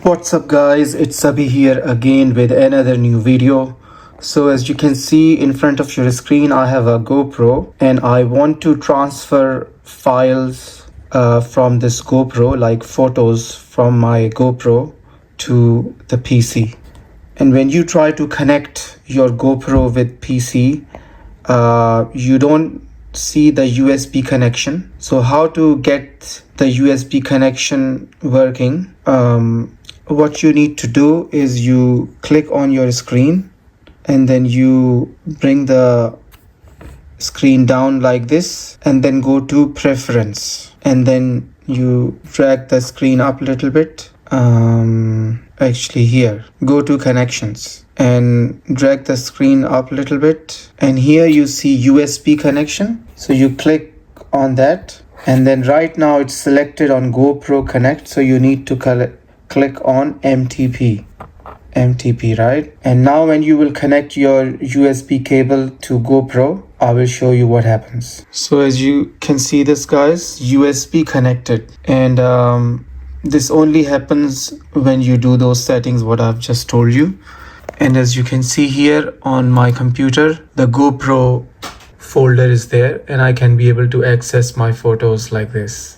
What's up guys, it's Sabhi here again with another new video. So as you can see in front of your screen, I have a GoPro and I want to transfer files from this GoPro, like photos from my GoPro to the PC. And when you try to connect your GoPro with PC, you don't see the USB connection. So how to get the USB connection working? What you need to do is you click on your screen and then you bring the screen down like this and then go to preference and then you drag the screen up a little bit. Actually here, go to connections and drag the screen up a little bit, and here you see USB connection, so you click on that, and then right now it's selected on GoPro Connect, so you need to click on MTP, right? And now when you will connect your USB cable to GoPro, I will show you what happens. So as you can see this, guys, USB connected, and this only happens when you do those settings what I've just told you. And as you can see here on my computer, the GoPro folder is there and I can be able to access my photos like this.